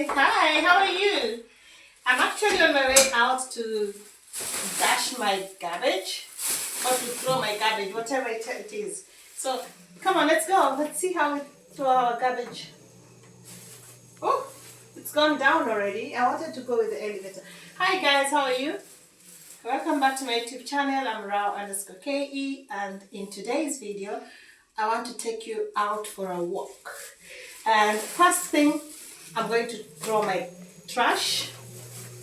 Hi. Hi, how are you? I'm actually on my way out to dash my garbage or to throw my garbage, whatever it is. So, come on, let's go. Let's see how we throw our garbage. Oh, it's gone down already. I wanted to go with the elevator. Hi guys, how are you? Welcome back to my YouTube channel. I'm Rao_KE, and in today's video, I want to take you out for a walk. And first thing, I'm going to throw my trash,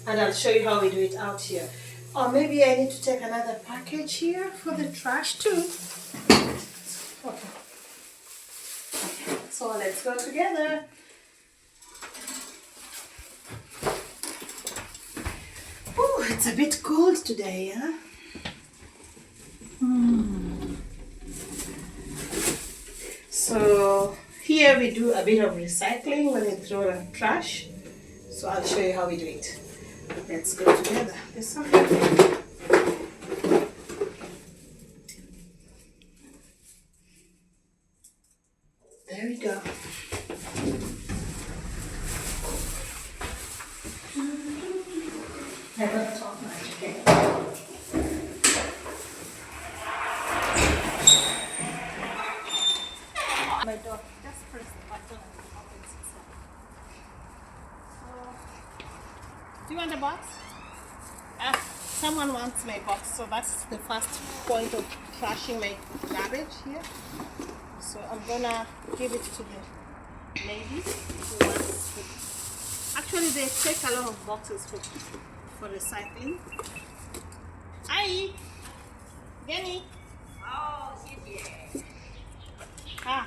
and I'll show you how we do it out here. Or maybe I need to take another package here for the trash too. Okay. So let's go together. Oh, it's a bit cold today, huh? So here we do a bit of recycling when we throw the trash. So I'll show you how we do it. Let's go together. There's something. There we go. I don't talk much, okay? My door, just press the button and it opens itself. So, do you want a box? Someone wants my box, so that's the first point of trashing my garbage here. So I'm gonna give it to the lady who wants it. Actually, they take a lot of boxes for recycling. Hi, Jenny. Oh,谢谢. Ah.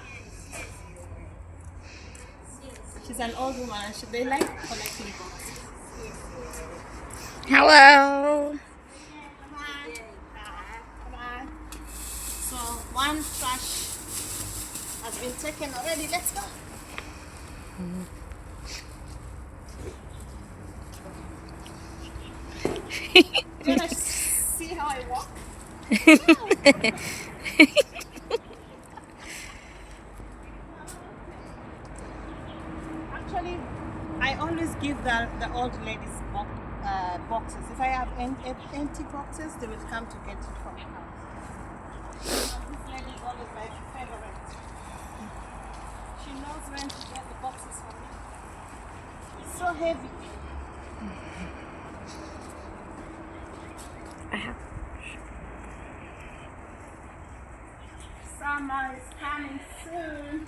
She's an old woman and they like collecting boxes. Hello. Bye-bye. So one trash has been taken already. Let's go. Do you want to see how I walk? Actually, I always give the old ladies boxes. If I have empty boxes, they will come to get it from the house. This lady is always my favorite. She knows when to get the boxes for me. It's so heavy. Summer is coming soon.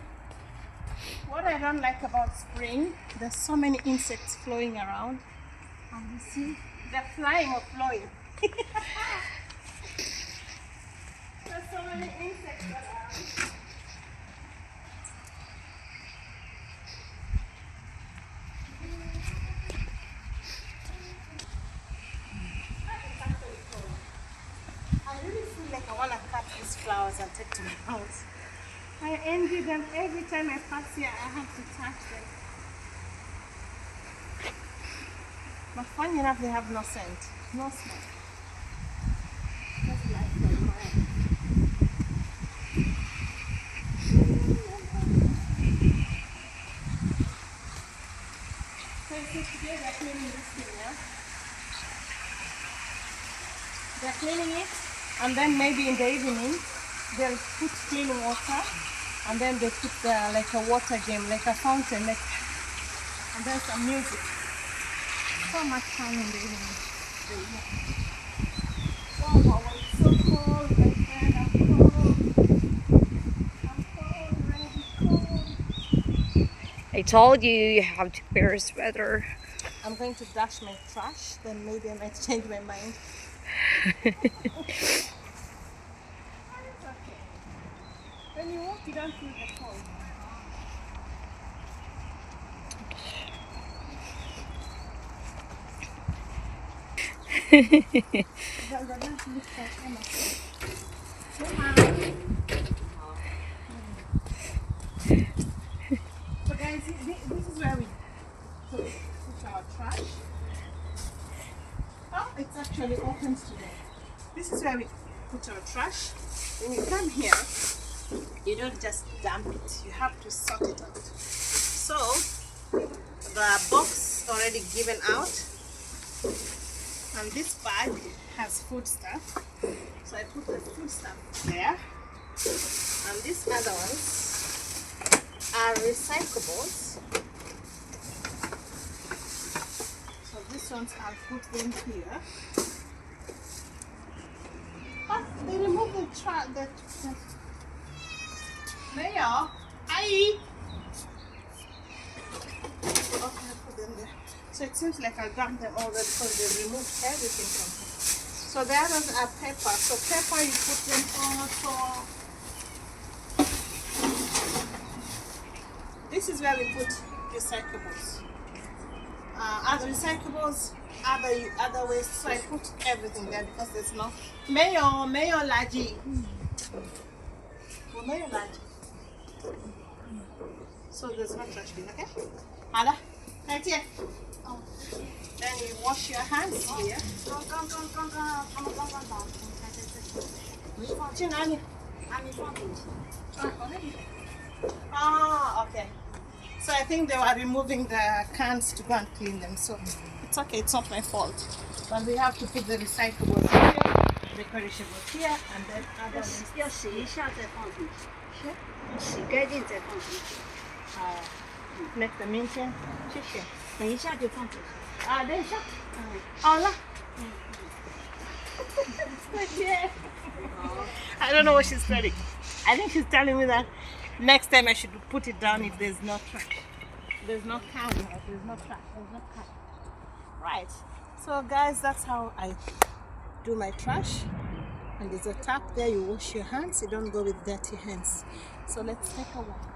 What I don't like about spring, there's so many insects flowing around. And you see, they're flying or flowing. There's so many insects around. I really feel like I want to cut these flowers and take to my house. I envy them. Every time I pass here, I have to touch them. But funny enough, they have no scent, no smell. Just like the mine. So today they're cleaning this thing, yeah? They're cleaning it, and then maybe in the evening, they'll put cleaning water, and then they put like a water game, like a fountain, like, and then some music. So much fun in the evening. Wow, it's so cold, my friend. I'm cold. I'm cold, really cold. I told you have to wear a sweater. I'm going to dash my trash, then maybe I might change my mind. It's okay. When you walk, you don't feel the cold. So guys, this is where we put our trash. Oh, it's actually open today. This is where we put our trash. When you come here, you don't just dump it. You have to sort it out. So the box already given out, and this bag has food stuff, so I put the food stuff there. And these other ones are recyclables, so these ones I'll put them here. But they remove the Mayor, hi. Okay, I put them there. So it seems like I dumped them already because they removed everything from here. So the others are pepper. So pepper you put them also. This is where we put recyclables. Other recyclables, other waste. So I put everything there because there's no Mayo Laji. Mayo Laji. So there's no trash bin, okay? Ada, right here. Oh. Then you wash your hands here. Ah, okay. So I think they were removing the cans to go and clean them. So it's okay, it's not my fault. But we have to put the recyclables here, the perishables here, and then other ones. 要洗一下再放进去，洗干净再放进去。 make the mince. 谢谢。等一下就放进去。啊，等一下。好了。I don't know what she's telling. I think she's telling me that next time I should put it down if there's no trash. There's no can, there's no trash, there's no can. Right. So guys, that's how I do my trash. And there's a tap there, you wash your hands, you don't go with dirty hands. So let's take a walk.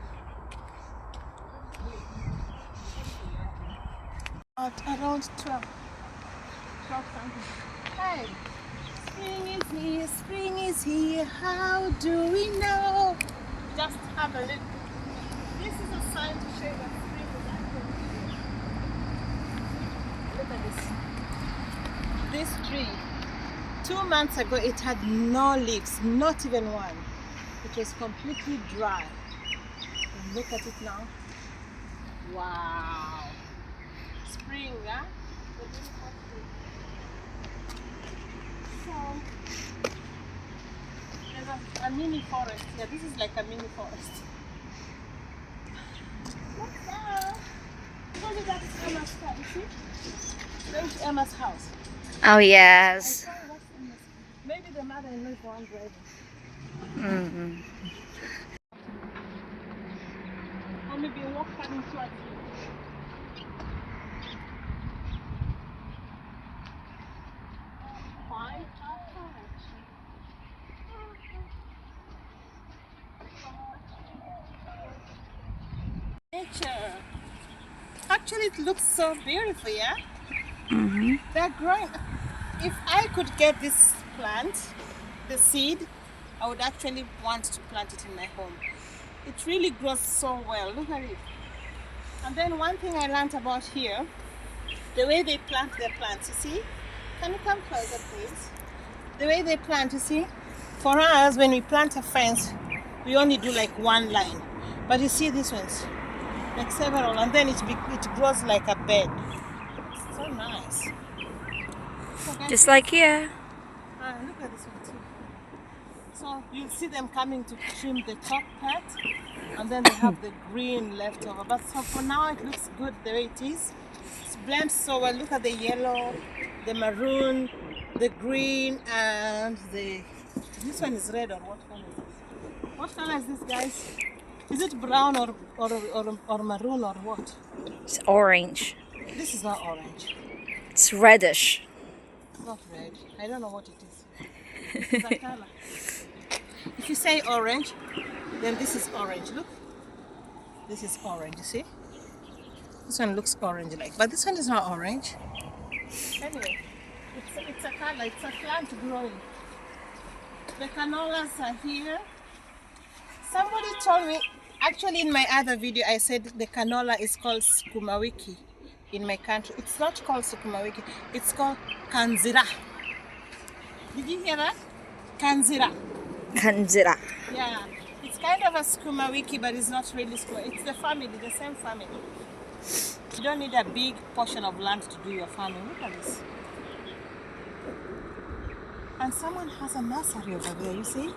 At around 12 something. Hey, spring is here, how do we know? Just have a look. This is a sign to show that spring is actually here. Look at this. This tree, 2 months ago it had no leaves, not even one. It was completely dry. And look at it now. Wow. Spring, huh? So there's a mini forest here. This is like a mini forest. Look there. Told you that is Emma's car, you see? Going to Emma's house. Oh, yes. I saw what's in this. Maybe the mother-in-law is the one driving. Mm-hmm. Or maybe a walk coming towards you. Nature. Actually, it looks so beautiful, yeah? Mm-hmm. They're growing. If I could get this plant, the seed, I would actually want to plant it in my home. It really grows so well. Look at it. And then one thing I learned about here, the way they plant their plants, you see? Can you come closer, please? The way they plant, you see? For us, when we plant a fence, we only do like one line. But you see these ones, like several, and then it grows like a bed. It's so nice. So guys, Just like here. look at this one too. So you'll see them coming to trim the top part, and then they have the green left over. But so for now, it looks good the way it is. It blends so well. Look at the yellow, the maroon, the green, and this one is red, or what color is this? What color is this, guys? Is it brown or maroon or what? It's orange. This is not orange. It's reddish. It's not red. I don't know what it is. It's a color. If you say orange, then this is orange. Look. This is orange, you see? This one looks orange-like, but this one is not orange. Anyway, it's a color. It's a plant growing. The canolas are here. Somebody told me, actually in my other video, I said the canola is called sukumawiki in my country. It's not called sukumawiki, it's called kanzira. Did you hear that? Kanzira. Kanzira. Yeah, it's kind of a sukumawiki, but it's not really sukuma. It's the family, the same family. You don't need a big portion of land to do your farming. Look at this. And someone has a nursery over there, you see?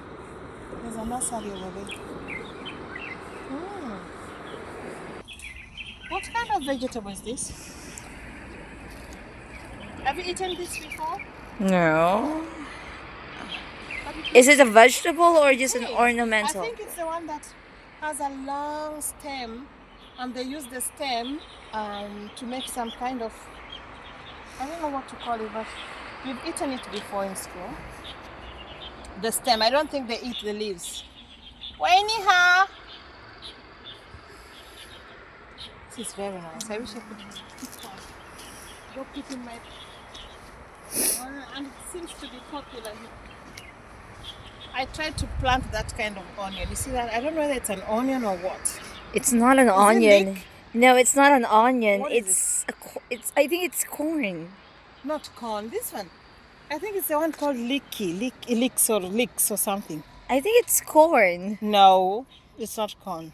There's a nursery over there. What kind of vegetable is this? Have you eaten this before? No. But it Is it a vegetable or just an Hey, ornamental? I think it's the one that has a long stem, and they use the stem to make some kind of, I don't know what to call it, but we've eaten it before in school. The stem, I don't think they eat the leaves. Wainiha! This is very nice. I wish I could pick one. Go put in my, and it seems to be popular here. I tried to plant that kind of onion. You see that? I don't know whether it's an onion or what. It's not an it onion. leek? No, it's not an onion. What is It's I think it's corn. Not corn. This one. I think it's the one called leeks or something. I think it's corn. No, it's not corn.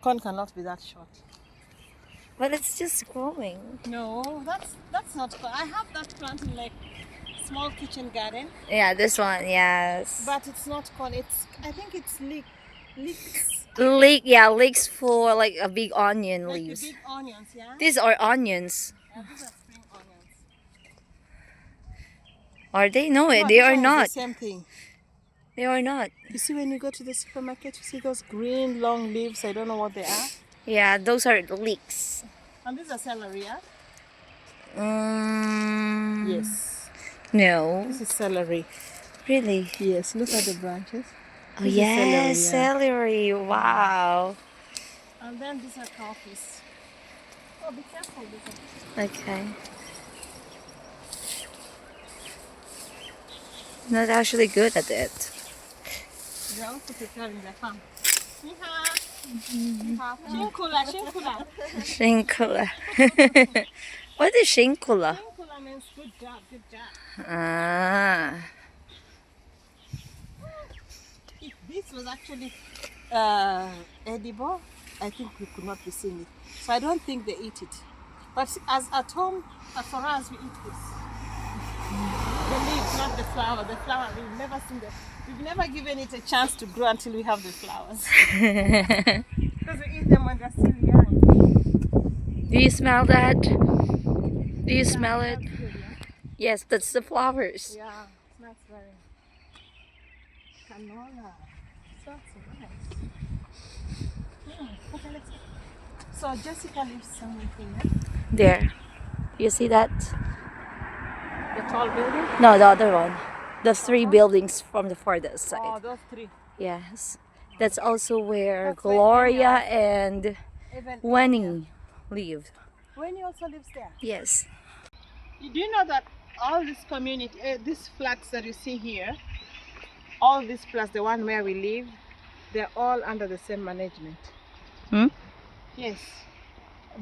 Corn cannot be that short. But it's just growing. No, that's not corn. I have that plant in my small kitchen garden, Yeah, this one, yes. but it's not corn. I think it's leeks. Leeks for like a big onion Like the leaves. big onions, yeah? These are onions. Yeah, these are spring onions. Are they? No, No, they this are one is not. the same thing. They are not. You see when you go to the supermarket, you see those green long leaves. I don't know what they are. Yeah, those are leeks. And these are celery, yeah? Yes. Yes. No. This is celery. Really? Yes, look at the branches. Oh, This is yes, celery, celery. Wow. And then these are cowpeas. Oh, be careful. These Okay. Not actually good at it. are also preparing the farm. Shinkula, shinkula. Shinkula. What is shinkula? Shinkula means good job, good job. Ah. If this was actually edible, I think we could not be seeing it. So I don't think they eat it. But as at home, for us, we eat this. The leaves, not the flower. The flower, we've never seen them. We've never given it a chance to grow until we have the flowers. Because we eat them when they're still young. Do you smell that? Do you smell it? That's good, yeah? Yes, that's the flowers. Yeah, smells very canola. So nice. Okay, let's go. So Jessica lives somewhere here. There. You see that? The tall building? No, the other one. The three buildings from the farthest Oh, side. those three. Yes. That's also where That's where Gloria and Even Winnie lived. Winnie also lives there. Yes. Do you know that all this community, these flats that you see here, all this plus the one where we live, they're all under the same management. Hmm? Yes,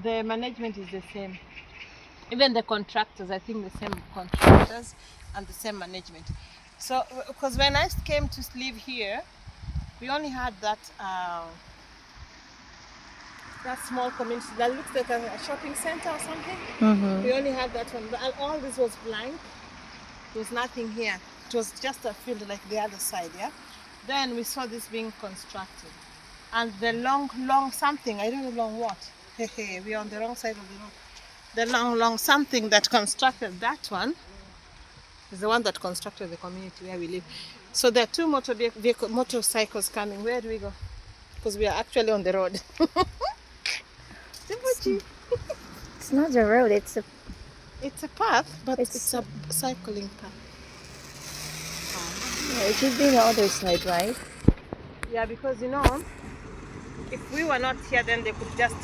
the management is the same. Even the contractors, I think the same contractors and the same management. So, because when I came to live here, we only had that small community that looks like a shopping center or something. Mm-hmm. We only had that one, and all this was blank. There was nothing here. It was just a field like the other side, yeah? Then we saw this being constructed. And the long something, I don't know long what. We are on the wrong side of the road. The long something that constructed that one is the one that constructed the community where we live. So there are two motorcycles coming. Where do we go? Because we are actually on the road. It's not a road, it's a It's a path, but It's- it's a cycling path. it should be the other side, right? Yeah, because if we were not here, then they could just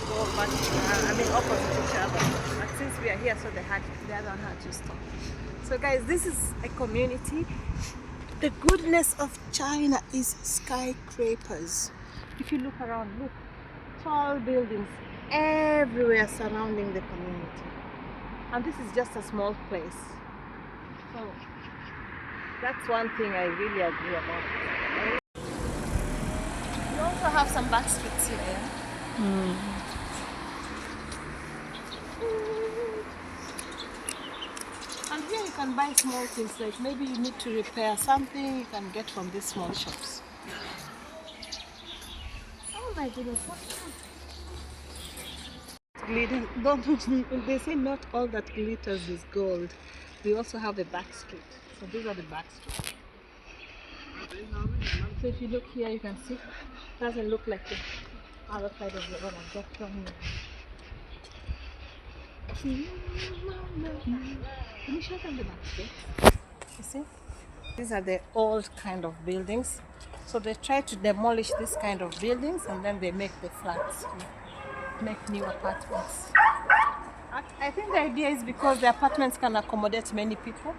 go back, opposite each other. But since we are here, so the other one had to stop. So guys, this is a community. The goodness of China is skyscrapers. If you look around, look, tall buildings everywhere surrounding the community. And this is just a small place. So that's one thing I really agree about. We also have some back streets here. Yeah? And here you can buy small things, like maybe you need to repair something, you can get from these small shops. Oh my goodness, what's that? They say not all that glitters is gold. We also have a back street. So these are the back streets. So if you look here, you can see it doesn't look like the other side of the road. I'm just from here. Can you show them the back street? You see? These are the old kind of buildings. So they try to demolish this kind of buildings and then they make the flats, make new apartments. I think the idea is because the apartments can accommodate many people.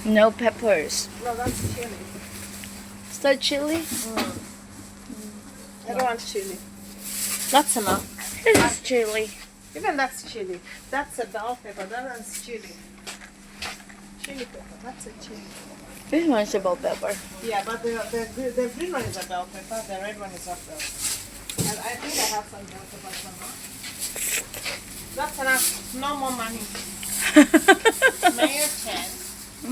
No peppers. No, that's chili. Is that chili? I don't want chili. That's enough. This is chili. Even that's chili. That's a bell pepper. That one's chili. Chili pepper. That's a chili. This one's a bell pepper. Yeah, but the green one is a bell pepper. The red one is not bell pepper. And I think I have some bell pepper somewhere. That's enough. No more money. Mayor Chen. Do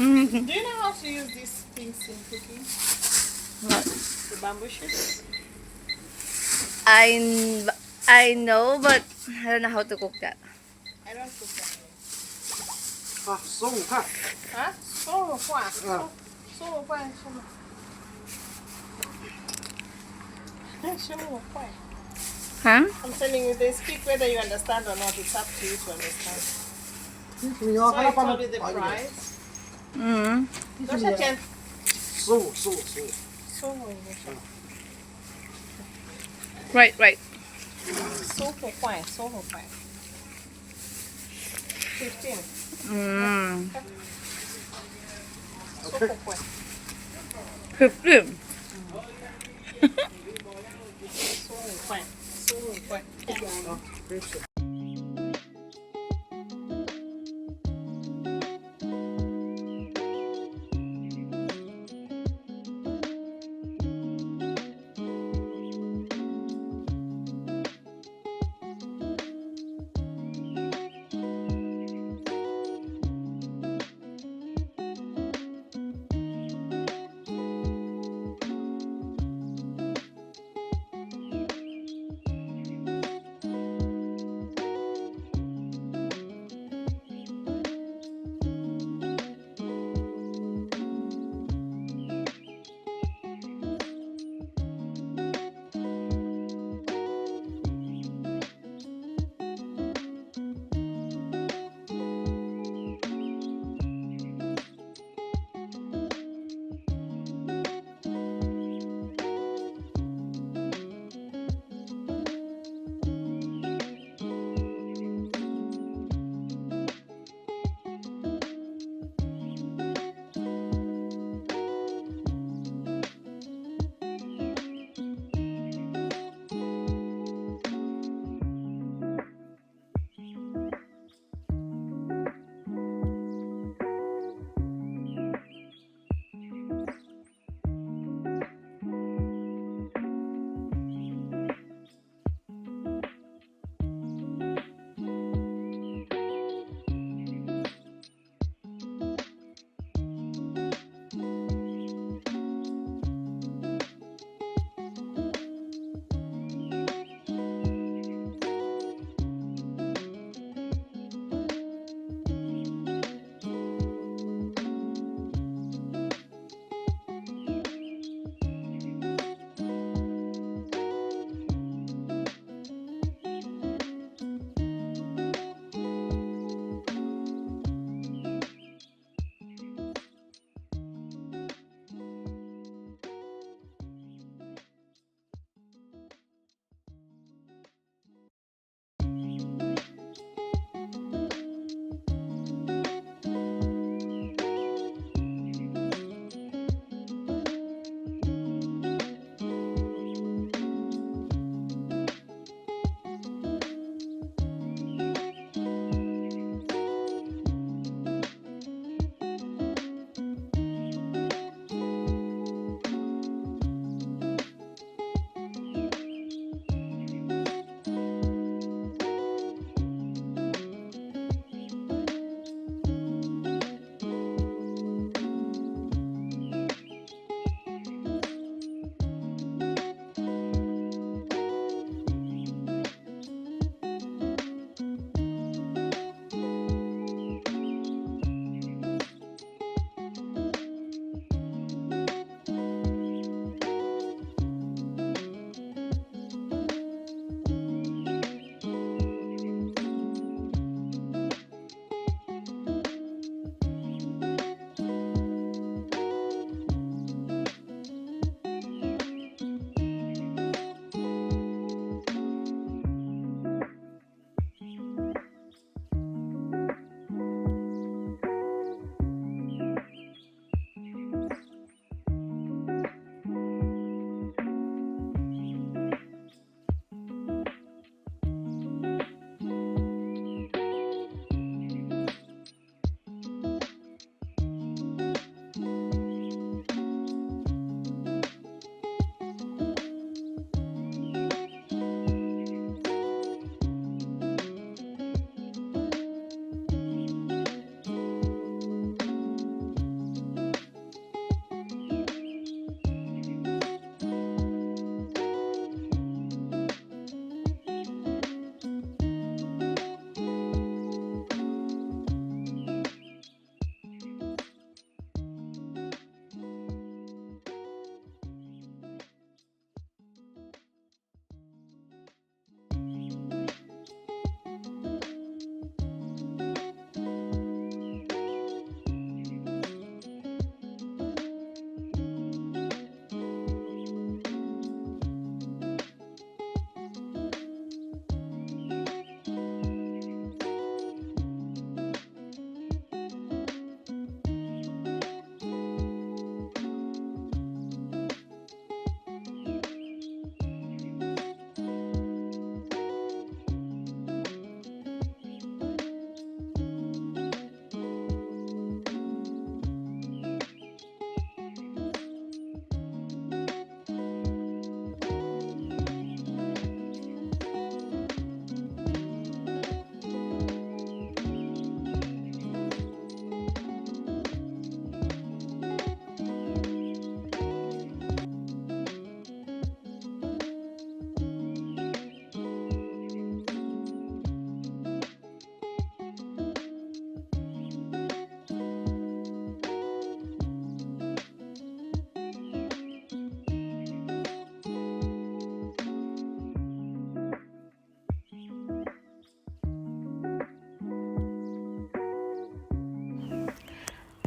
you know how to use these things in cooking? What? The bamboo shoots? I know, but I don't know how to cook that. I don't cook that. 啊，15块。啊，15块。15块是吗？15块。 Huh? I'm telling you, they speak whether you understand or not. It's up to you to understand. 你 So 要 I 看到 told you the price. Mm. 多少钱15。 Right, right. 15块，15块。15。 Mm. 15块。 15. 15块，15块。啊，可以吃。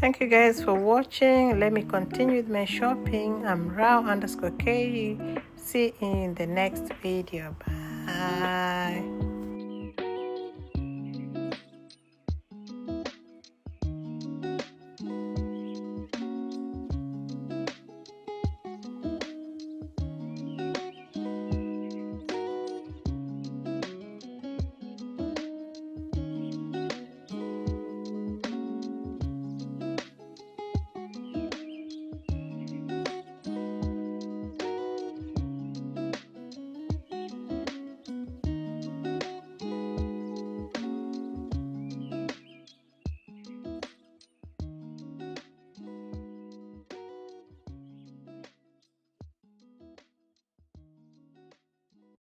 Thank you guys for watching. Let me continue with my shopping. I'm Rao_KU. See you in the next video. Bye.